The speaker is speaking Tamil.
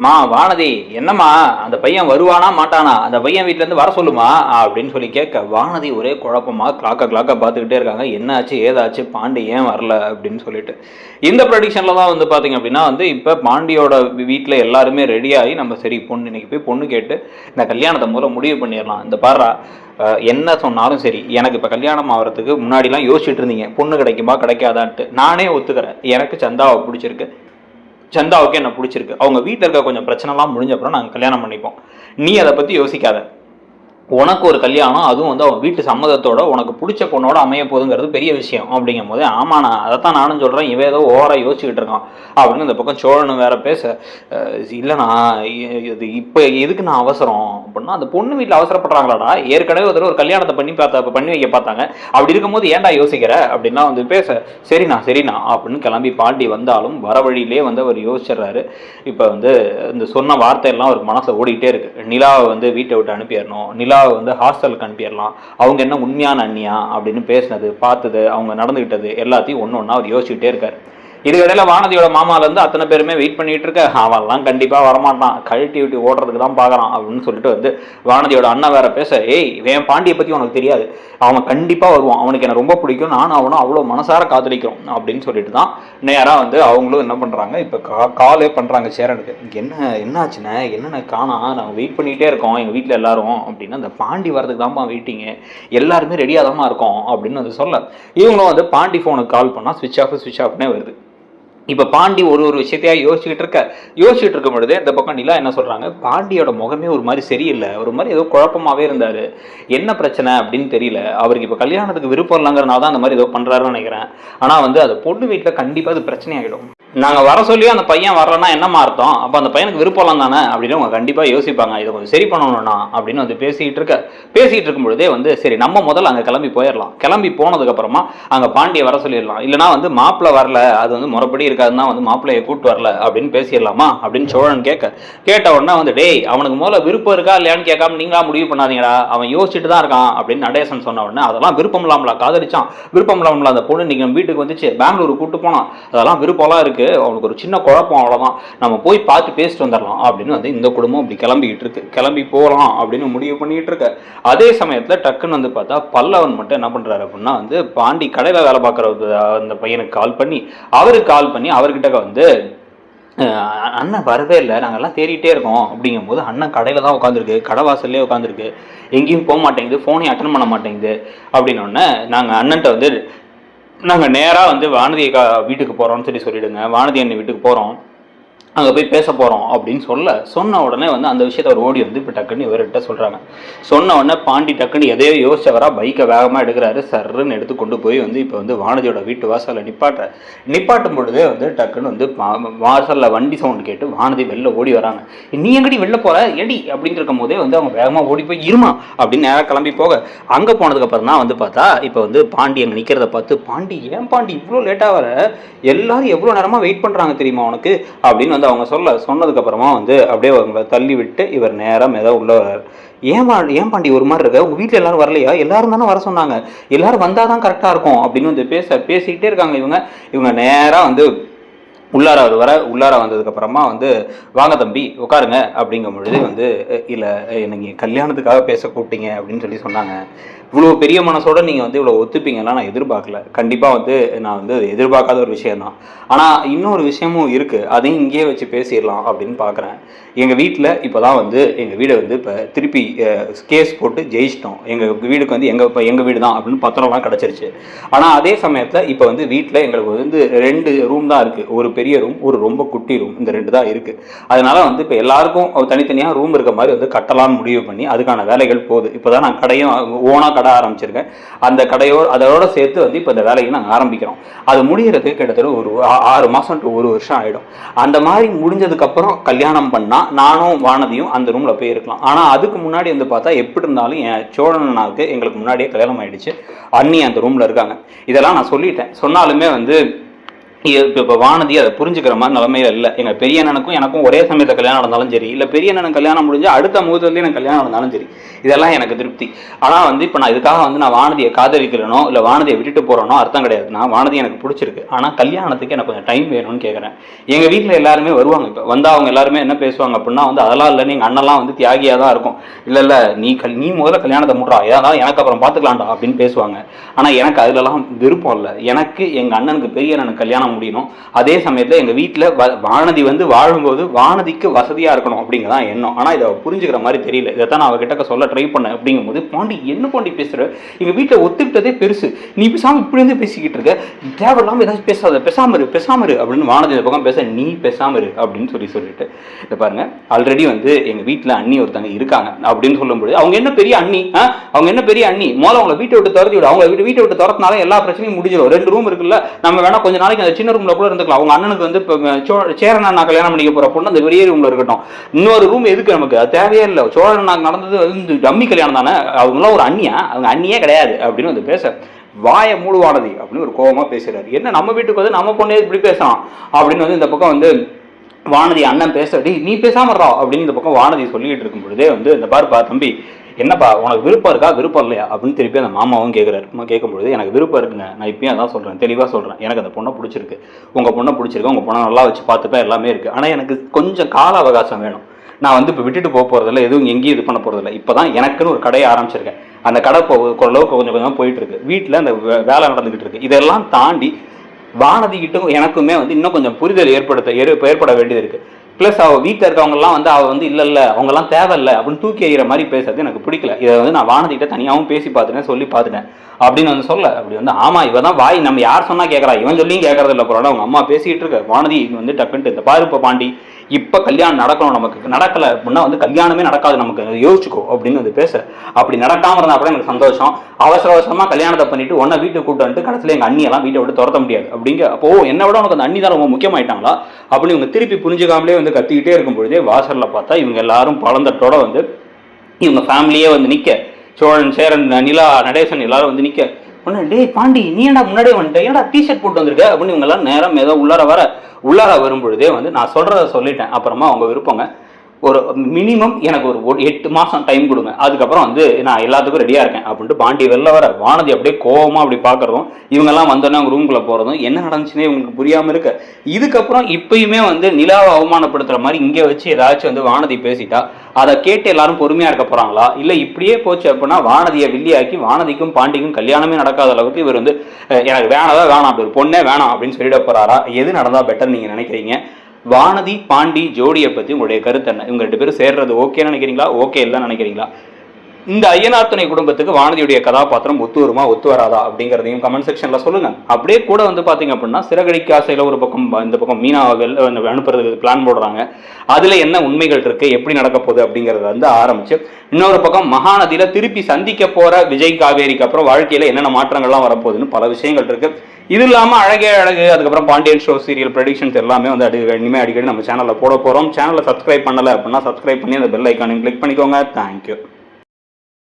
வானதி, என்னம்மா அந்த பையன் வருவானா மாட்டானா, அந்த பையன் வீட்டிலேருந்து வர சொல்லுமா அப்படின்னு சொல்லி கேட்க, வானதி ஒரே குழப்பமா கிளாக்க பார்த்துக்கிட்டே இருக்காங்க. என்ன ஆச்சு ஏதாச்சு, பாண்டி ஏன் வரல அப்படின்னு சொல்லிட்டு. இந்த ப்ரடிக்ஷனில் தான் வந்து பார்த்தீங்க அப்படின்னா வந்து இப்போ பாண்டியோட வீட்டில் எல்லாருமே ரெடியாகி நம்ம சரி பொண்ணு இன்னைக்கு போய் பொண்ணு கேட்டு இந்த கல்யாணத்தை மூலம் முடிவு பண்ணிடலாம். இந்த பாரா என்ன சொன்னாலும் சரி, எனக்கு இப்போ கல்யாணம் ஆகிறதுக்கு முன்னாடிலாம் யோசிச்சுட்டு இருந்தீங்க பொண்ணு கிடைக்குமா கிடைக்காதான்ட்டு. நானே ஒத்துக்கிறேன், எனக்கு சந்தாவை பிடிச்சிருக்கு, சந்தாவுக்கு என்ன பிடிச்சிருக்கு, அவங்க வீட்டில் இருக்க கொஞ்சம் பிரச்சனைலாம் முடிஞ்ச அப்புறம் நாங்கள் கல்யாணம் பண்ணிப்போம். நீ அதை பற்றி யோசிக்காத. உனக்கு ஒரு கல்யாணம், அதுவும் வந்து அவன் வீட்டு சம்மதத்தோட உனக்கு பிடிச்ச பொண்ணோட அமைய போகுதுங்கிறது பெரிய விஷயம் அப்படிங்கும் போது, ஆமாண்ணா அதைத்தான் நானும் சொல்கிறேன், இவன் ஏதோ ஓவராக யோசிச்சுக்கிட்டு இருக்கான் அப்படின்னு இந்த பக்கம் சோழனு வேற பேச, இல்லைண்ணா இது இப்போ எதுக்கு நான் அவசரம் அப்படின்னா, அந்த பொண்ணு வீட்டில் அவசரப்படுறாங்களாடா, ஏற்கனவே ஒரு கல்யாணத்தை பண்ணி வைக்க பார்த்தாங்க, அப்படி இருக்கும்போது ஏன்டா யோசிக்கிற அப்படின்னா வந்து பேச, சரிண்ணா அப்படின்னு கிளம்பி பாண்டி வந்தாலும் வர வழியிலே வந்து அவர் யோசிச்சிடுறாரு. இப்போ வந்து இந்த சொன்ன வார்த்தையெல்லாம் அவருக்கு மனசில் ஓடிக்கிட்டே இருக்கு. நிலாவை வந்து வீட்டை விட்டு அனுப்பிடணும், நிலாவை வந்து ஹாஸ்டலுக்கு அனுப்பிடலாம், அவங்க என்ன உண்மையான அண்ணியா அப்படின்னு பேசினது பார்த்தது அவங்க நடந்துகிட்டது எல்லாத்தையும் ஒன்று ஒன்றா அவர் யோசிச்சுக்கிட்டே இருக்காரு. இதுக்கிடையில வானதியோட மாமாலேருந்து அத்தனை பேருமே வெயிட் பண்ணிட்டு இருக்க, அவன்லாம் கண்டிப்பாக வரமாட்டான், கழட்டி விட்டு ஓடுறதுக்கு தான் பார்க்குறான் அப்படின்னு சொல்லிட்டு வந்து வானதியோட அண்ணா வேற பேச, ஏய் வேன் பாண்டியை பற்றி உனக்கு தெரியாது, அவன் கண்டிப்பாக வருவான், அவனுக்கு எனக்கு ரொம்ப பிடிக்கும், நானும் அவனும் அவ்வளோ மனசார காதலிக்கிறோம் அப்படின்னு சொல்லிட்டு தான் நேராக வந்து அவங்களும் என்ன பண்ணுறாங்க, இப்போ காலே பண்ணுறாங்க சேரனுக்கு. என்னாச்சுண்ணே, என்னென்ன காணா, நாங்கள் வெயிட் பண்ணிகிட்டே இருக்கோம் எங்கள் வீட்டில் எல்லாரும் அப்படின்னா, அந்த பாண்டி வரதுக்கு தான்ப்பா வெயிட்டிங்கு, எல்லாருமே ரெடியாக தான் இருக்கோம் அப்படின்னு வந்து சொல்ல, இவங்களும் வந்து பாண்டி ஃபோனுக்கு கால் பண்ணால் ஸ்விட்ச் ஆஃப்னே வருது. இப்போ பாண்டி ஒரு விஷயத்தையா யோசிச்சுட்டு இருக்கும் பொழுது இந்த பக்கம் நிலா என்ன சொல்றாங்க, பாண்டியோட முகமே ஒரு மாதிரி சரியில்லை, ஒரு மாதிரி ஏதோ குழப்பமாவே இருந்தாரு, என்ன பிரச்சனை அப்படின்னு தெரியல, அவருக்கு இப்போ கல்யாணத்துக்கு விருப்பம் இல்லைங்கிறனால தான் அந்த மாதிரி ஏதோ பண்றாருன்னு நினைக்கிறேன், ஆனா வந்து அது பொண்ணு வீட்டில் கண்டிப்பா அது பிரச்சனை ஆகிடும், நாங்கள் வர சொல்லி அந்த பையன் வரலன்னா என்னமா அர்த்தம், அப்போ அந்த பையனுக்கு விருப்பம் தானே அப்படின்னு அவங்க கண்டிப்பாக யோசிப்பாங்க, இதை கொஞ்சம் சரி பண்ணணும்னா அப்படின்னு வந்து பேசிகிட்டு இருக்கும் பொழுதே வந்து சரி நம்ம முதல்ல அங்கே கிளம்பி போயிடலாம், கிளம்பி போனதுக்கப்புறமா அங்கே பாண்டியை வர சொல்லிடலாம், இல்லைனா வந்து மாப்பிள்ளை வரல அது வந்து முறைப்படி இருக்காதுன்னா வந்து மாப்பிள்ளையை கூப்பிட்டு வரல அப்படின்னு பேசிடலாமா அப்படின்னு சோழன் கேட்ட உடனே வந்து, டேய் அவனுக்கு முதல்ல விருப்பம் இருக்கா இல்லையான்னு கேட்காம நீங்களா முடிவு பண்ணாதீங்கடா, அவன் யோசிச்சுட்டு தான் இருக்கான் அப்படின்னு நடேசன் சொன்ன உடனே, அதெல்லாம் விருப்பம் இல்லாமலா காதலிச்சான், விருப்பம் இல்லாமல அந்த பொண்ணு நீங்கள் வீட்டுக்கு வந்துச்சு பெங்களூருக்கு கூப்பிட்டு போனான், அதெல்லாம் விருப்பம்லாம் இருக்கு, அவனுக்கு ஒரு சின்ன குழப்பம், அவ்வளோதான், நம்ம போய் பார்த்து பேசிட்டு வந்துடலாம் அப்படின்னு வந்து இந்த குடும்பம் அப்படி கிளம்பிக்கிட்டு இருக்கு, கிளம்பி போகலாம் அப்படின்னு முடிவு பண்ணிட்டு இருக்க. அதே சமயத்தில் டக்குன்னு வந்து பார்த்தா பல்லவன் மட்டும் என்ன பண்ணுறாரு அப்படின்னா வந்து பாண்டி கடையில் வேலை பார்க்குற அந்த பையனுக்கு கால் பண்ணி அவர்கிட்ட வந்து, அண்ணன் வரவே இல்லை, நாங்கள்லாம் தேடிட்டே இருக்கோம் அப்படிங்கும்போது, அண்ணன் கடையில் தான் உட்காந்துருக்கு, கடை வாசல்லே உட்காந்துருக்கு, எங்கேயும் போக மாட்டேங்குது, ஃபோனையும் அட்டன் பண்ண மாட்டேங்குது அப்படின்னோடனே, நாங்கள் அண்ணன்ட்ட வந்து நாங்கள் நேராக வந்து வானதி வீட்டுக்கு போகிறோம்னு சொல்லிவிடுங்க, வானதி அண்ணன் வீட்டுக்கு போகிறோம், அங்கே போய் பேச போகிறோம் அப்படின்னு சொன்ன உடனே வந்து அந்த விஷயத்த அவர் ஓடி வந்து இப்போ டக்குன்னு இவர்கிட்ட சொல்கிறாங்க. சொன்ன உடனே பாண்டி டக்குன்னு எதையோ யோசிச்சவரா பைக்கை வேகமாக எடுக்கிறாரு, சர்ன்னு எடுத்து கொண்டு போய் வந்து இப்போ வந்து வானதியோட வீட்டு வாசலில் நிப்பாட்டும் பொழுதே வந்து டக்குன்னு வந்து வாசலில் வண்டி சவுண்டு கேட்டு வானதி வெளில ஓடி வராங்க. நீ எங்கடி வெளில போகிற எடி அப்படின்னு இருக்கும் போதே வந்து அவங்க வேகமாக ஓடி போய் இருமா அப்படின்னு நேராக கிளம்பி போக, அங்கே போனதுக்கப்புறம் தான் வந்து பார்த்தா இப்போ வந்து பாண்டி அங்கே நிற்கிறத பார்த்து, பாண்டி ஏன் பாண்டி இவ்வளோ லேட்டாக வர, எல்லாரும் எவ்வளோ நேரமாக வெயிட் பண்ணுறாங்க தெரியுமா உனக்கு அப்படின்னு வந்து அவங்க சொன்னதுக்கு அப்புறமா வந்து அப்படியே அவங்களை தள்ளி விட்டு இவர் நேரம் ஏதோ உள்ள வர்றாரு. ஏன் பாண்டி ஒரு மாதிரி இருக்க, உங்க வீட்டில் எல்லாரும் வரலையா, எல்லாரும் தானே வர சொன்னாங்க, எல்லாரும் வந்தாதான் கரெக்டாக இருக்கும் அப்படின்னு வந்து பேசிக்கிட்டே இருக்காங்க. இவங்க நேராக வந்து உள்ளார வந்ததுக்கப்புறமா வந்து, வாங்க தம்பி உட்காருங்க அப்படிங்கும் பொழுது வந்து, இல்லை எனக்கு கல்யாணத்துக்காக பேச கூப்பிட்டீங்க அப்படின்னு சொன்னாங்க, இவ்வளோ பெரிய மனசோட நீங்கள் வந்து இவ்வளோ ஒத்துப்பீங்கலாம் நான் எதிர்பார்க்கல, கண்டிப்பாக வந்து நான் வந்து எதிர்பார்க்காத ஒரு விஷயம்தான், ஆனால் இன்னொரு விஷயமும் இருக்குது, அதையும் இங்கேயே வச்சு பேசிடலாம் அப்படின்னு பார்க்குறேன். எங்கள் வீட்டில் இப்போ தான் வந்து எங்கள் வீடை வந்து இப்போ திருப்பி கேஸ் போட்டு ஜெயிச்சிட்டோம், எங்கள் வீடுக்கு வந்து எங்கள் வீடு தான் அப்படின்னு பத்திரம்லாம் கிடச்சிருச்சு. ஆனால் அதே சமயத்தில் இப்போ வந்து வீட்டில் எங்களுக்கு வந்து 2 ரூம் தான் இருக்குது, ஒரு பெரிய ரூம், ஒரு ரொம்ப குட்டி ரூம், இந்த 2 தான் இருக்குது. அதனால வந்து இப்போ எல்லாருக்கும் தனித்தனியாக ரூம் இருக்க மாதிரி வந்து கட்டலான்னு முடிவு பண்ணி அதுக்கான வேலைகள் போகுது. இப்போ தான் நான் கடையும் ஓனாக கடை ஆரம்பிச்சிருக்கேன், அந்த அதோட சேர்த்து வந்து இப்போ இந்த வேலையை நாங்கள் ஆரம்பிக்கிறோம். அது முடிகிறதுக்கு கிட்டத்தட்ட ஒரு 6 மாதம் to 1 வருஷம் ஆகிடும். அந்த மாதிரி முடிஞ்சதுக்கப்புறம் கல்யாணம் பண்ணால் நானும் வானதியும் அந்த ரூமில் போய் இருக்கலாம். ஆனால் அதுக்கு முன்னாடி வந்து பார்த்தா எப்படி இருந்தாலும் என் சோழனாவுக்கு எங்களுக்கு முன்னாடியே கல்யாணம் ஆகிடுச்சு, அண்ணி அந்த ரூமில் இருக்காங்க. இதெல்லாம் நான் சொல்லிட்டேன், சொன்னாலுமே வந்து இப்போ வானதி அதை புரிஞ்சுக்கிற மாதிரி நிலைமையில இல்லை. எங்கள் பெரிய அண்ணனுக்கும் எனக்கும் ஒரே சமயத்தில் கல்யாணம் நடந்தாலும் சரி, இல்லை பெரிய அண்ணனுக்கு கல்யாணம் முடிஞ்சு அடுத்த முகூர்த்தத்துலேயே எனக்கு கல்யாணம் நடந்தாலும் சரி, இதெல்லாம் எனக்கு திருப்தி. ஆனால் வந்து இப்போ நான் இதுக்காக வந்து நான் வானதியை காதலிக்கிறேனோ இல்லை வானதியை விட்டுட்டு போகிறேனோ அர்த்தம் கிடையாது. நான் வானதி எனக்கு பிடிச்சிருக்கு, ஆனால் கல்யாணத்துக்கு எனக்கு கொஞ்சம் டைம் வேணும்னு கேட்குறேன். எங்கள் வீட்டில் எல்லாருமே வருவாங்க. இப்போ வந்து அவங்க எல்லாருமே என்ன பேசுவாங்க அப்படின்னா வந்து அதெல்லாம் இல்லைன்னு எங்கள் அண்ணெல்லாம் வந்து தியாகியாக தான் இருக்கும். இல்லை நீ முதல்ல கல்யாணத்தை முட்றா, ஏதாவது எனக்கு அப்புறம் பார்த்துக்கலாம்டா அப்படின்னு பேசுவாங்க. ஆனால் எனக்கு அதுலலாம் விருப்பம் இல்லை. எனக்கு எங்கள் அண்ணனுக்கு பெரிய அண்ணனுக்கு கல்யாணம் முடியணும். அதே சமயத்தில் எங்கள் வீட்டில் வானதி வந்து வாழும்போது வானதிக்கு வசதியாக இருக்கணும் அப்படிங்கிறதான் எண்ணம். ஆனால் இதை புரிஞ்சுக்கிற மாதிரி தெரியல. இதைத்தான் நான் அவகிட்ட சொல்ல ட்ரை பண்ணேன். அப்படிங்கும்போது பாண்டி என்ன பாண்டி பேசுகிற, எங்கள் வீட்டில் ஒத்துக்கிட்டதே பெருசு, நீ பேசாமல் இப்படி வந்து பேசிக்கிட்டு இருக்க, தேவையில்லாமல் ஏதாச்சும் பேசாத, பேசாமரு அப்படின்னு வானதி பக்கம் பேச, நீ பேசாமரு அப்படின்னு சொல்லிட்டு இதை பாருங்க. ஆல்ரெடி வந்து எங்கள் வீட்டில் அண்ணி ஒருத்தங்க இருக்காங்க அப்படின்னு சொல்லும்போது அவங்க என்ன பெரிய அண்ணி, முதல்ல அவங்களை வீட்டை விட்டு துரத்தி விடு. அவங்க வீட்டை விட்டு துரத்தினால எல்லா பிரச்சனையும் முடிஞ்சிடும். 2 ரூம் இருக்குல்ல, நம்ம வேணா கொஞ்ச நாளைக்கு அந்த சின்ன ரூம்ல கூட இருந்துக்கலாம். அவங்க அண்ணனுக்கு வந்து சேரன் நான் கல்யாணம் பண்ணிக்க போற பொண்ணு அந்த பெரிய ரூம்ல இருக்கட்டும். இன்னொரு ரூம் எதுக்கு நமக்கு, அது தேவையே இல்லை. சோழன் நாக்கு நடந்தது வந்து டம்மி கல்யாணம் தானே, அவங்களாம் ஒரு அண்ணியா, அவங்க அண்ணியே கிடையாது அப்படின்னு வந்து பேச, வாய மூடுவானது அப்படின்னு ஒரு கோபமா பேசுறாரு. என்ன நம்ம வீட்டுக்கு வந்து நம்ம பொண்ணே இப்படி பேசலாம் அப்படின்னு வந்து இந்த பக்கம் வந்து வானதி அண்ணன் பேசுறது, நீ பேசாமறா அப்படின்னு இந்த பக்கம் வானதி சொல்லிட்டு இருக்கும் பொழுதே வந்து இந்த பாருப்பா தம்பி, என்னப்பா உனக்கு விருப்பம் இருக்கா விருப்பம் இல்லையா அப்படின்னு திருப்பி அந்த மாமாவும் கேட்குறாரு. கேட்கும்பொழுது எனக்கு விருப்பம் இருக்குங்க, நான் இப்பயும் அதான் சொல்கிறேன், தெளிவாக சொல்கிறேன். எனக்கு அந்த பொண்ணை பிடிச்சிருக்கு, உங்கள் பொண்ணை பிடிச்சிருக்கு, உங்கள் பொண்ணை நல்லா வச்சு பார்த்துப்பேன், எல்லாமே இருக்குது. ஆனால் எனக்கு கொஞ்சம் கால அவகாசம் வேணும். நான் வந்து இப்போ விட்டுட்டு போக போகிறதில்ல, எதுவும் எங்கேயும் இது பண்ண போகிறதில்ல. இப்போ தான் எனக்குன்னு ஒரு கடையை ஆரம்பிச்சிருக்கேன். அந்த கடை அளவுக்கு கொஞ்சம் கொஞ்சமாக போயிட்டு இருக்கு. வீட்டில் அந்த வேலை நடந்துகிட்டு இருக்கு. இதெல்லாம் தாண்டி வானதி கிட்டும் எனக்குமே வந்து இன்னும் கொஞ்சம் புரிதல் ஏற்பட வேண்டியது இருக்கு. ப்ளஸ் அவள் வீட்டில் இருக்கவங்கலாம் வந்து அவள் வந்து இல்லை அவங்கெல்லாம் தேவையில்லை அப்படின்னு தூக்கி எறிகிற மாதிரி பேசுறது எனக்கு பிடிக்கல. இதை வந்து நான் வானதிக்கிட்ட தனியாகவும் பேசி பார்த்துட்டேன், சொல்லி பார்த்துட்டேன் அப்படின்னு வந்து சொல்ல. அப்படி வந்து ஆமாம் இவன் தான் வாய், நம்ம யார் சொன்னால் கேட்குறா, இவன் சொல்லியும் கேட்கறது இல்லை. போகிறாலும் அவங்க அம்மா பேசிக்கிட்டு இருக்க வானதி வந்து டக்குன்ட்டு இந்த பாருப்ப பாண்டி, இப்போ கல்யாணம் நடக்கணும், நமக்கு நடக்கலை அப்படின்னா வந்து கல்யாணமே நடக்காது, நமக்கு யோசிச்சுக்கோ அப்படின்னு வந்து பேச. அப்படி நடக்காமல் இருந்தால் கூட எனக்கு சந்தோஷம். அவசரமாக கல்யாணத்தை பண்ணிட்டு உன்னை வீட்டுக்கு கூட்டு வந்துட்டு கடைசியில் எங்கள் அண்ணியெல்லாம் வீட்டை விட்டு துரத்த முடியாது அப்படிங்க. அப்போ என்னை விட உனக்கு அந்த அண்ணி தான் ரொம்ப முக்கியமாயிட்டாங்களா அப்படின்னு இவங்க திருப்பி புரிஞ்சுக்காமலே வந்து கத்திக்கிட்டே இருக்கும் பொழுதே வாசலில் பார்த்தா இவங்க எல்லாரும் பழந்தட்டோட வந்து இவங்க ஃபேமிலியே வந்து நிற்க, சோழன், சேரன், நிலா, நடேசன் எல்லாரும் வந்து நிற்க. ஒன்று டேய் பாண்டி, நீ ஏன்டா முன்னாடியே வந்துட்டேன், ஏன்டா டிஷர்ட் போட்டு வந்திருக்க அப்படின்னு இவங்கெல்லாம் நேரம் ஏதோ உள்ளார வரும்பொழுதே வந்து நான் சொல்கிறத சொல்லிட்டேன். அப்புறமா அவங்க விருப்பங்க, ஒரு மினிமம் எனக்கு ஒரு 8 மாதம் டைம் கொடுங்க, அதுக்கப்புறம் வந்து நான் எல்லாத்துக்கும் ரெடியாக இருக்கேன் அப்படின்ட்டு பாண்டி வெளில வர. வானதி அப்படியே கோவமாக அப்படி பார்க்குறதும் இவங்கெல்லாம் வந்தோடனே அவங்க ரூம்குள்ளே போகிறதும் என்ன நடந்துச்சுன்னே இவங்களுக்கு புரியாமல் இருக்கு. இதுக்கப்புறம் இப்பயுமே வந்து நிலாவை அவமானப்படுத்துகிற மாதிரி இங்கே வச்சு ஏதாச்சும் வந்து வானதி பேசிட்டா அதை கேட்டு எல்லாரும் பொறுமையாக இருக்க போகிறாங்களா, இல்லை இப்படியே போச்சு அப்படின்னா வானதியை வில்லியாக்கி வானதிக்கும் பாண்டிக்கும் கல்யாணமே நடக்காத அளவுக்கு இவர் வந்து எனக்கு வேணாம் அப்படி ஒரு பொண்ணே வேணாம் அப்படின்னு சொல்லிட போகிறாரா? எது நடந்தால் பெட்டர் நீங்கள் நினைக்கிறீங்க? வானதி பாண்டி ஜோடியை பற்றி உங்களுடைய கருத்து என்ன? இவங்க 2 பேரும் சேர்றது ஓகேன்னு நினைக்கிறீங்களா, ஓகே இல்லைன்னு நினைக்கிறீங்களா? இந்த ஐயனார் துணை குடும்பத்துக்கு வானதியுடைய கதாபாத்திரம் ஒத்து வருமா ஒத்து வராதா அப்படிங்கிறதையும் கமெண்ட் செக்ஷன்ல சொல்லுங்க. அப்படியே கூட வந்து பாத்தீங்க அப்படின்னா சிறகடிக்க ஆசையில ஒரு பக்கம் இந்த பக்கம் மீனாவை அனுப்புறதுக்கு பிளான் போடுறாங்க. அதுல என்ன உண்மைகள் இருக்கு, எப்படி நடக்க போகுது அப்படிங்கறத வந்து ஆரம்பிச்சு இன்னொரு பக்கம் மகாநதியில திருப்பி சந்திக்க போற விஜய் காவேரிக்கு அப்புறம் வாழ்க்கையில என்னென்ன மாற்றங்கள்லாம் வரப்போகுதுன்னு பல விஷயங்கள் இருக்கு. இது இல்லாமல் அழகே அழகு, அதுக்கப்புறம் பாண்டியன் ஷோ சீரியல் ப்ரெடிக்ஷன்ஸ் எல்லாமே வந்து இனிமேல் அடிக்கடி நம்ம சேனலில் போட போகிறோம். சேனலை சப்ஸ்கிரைப் பண்ணலை அப்படின்னா சப்ஸ்கிரைப் பண்ணி அந்த பெல் ஐக்கானையும் கிளிக் பண்ணிக்கோங்க. தேங்க்யூ.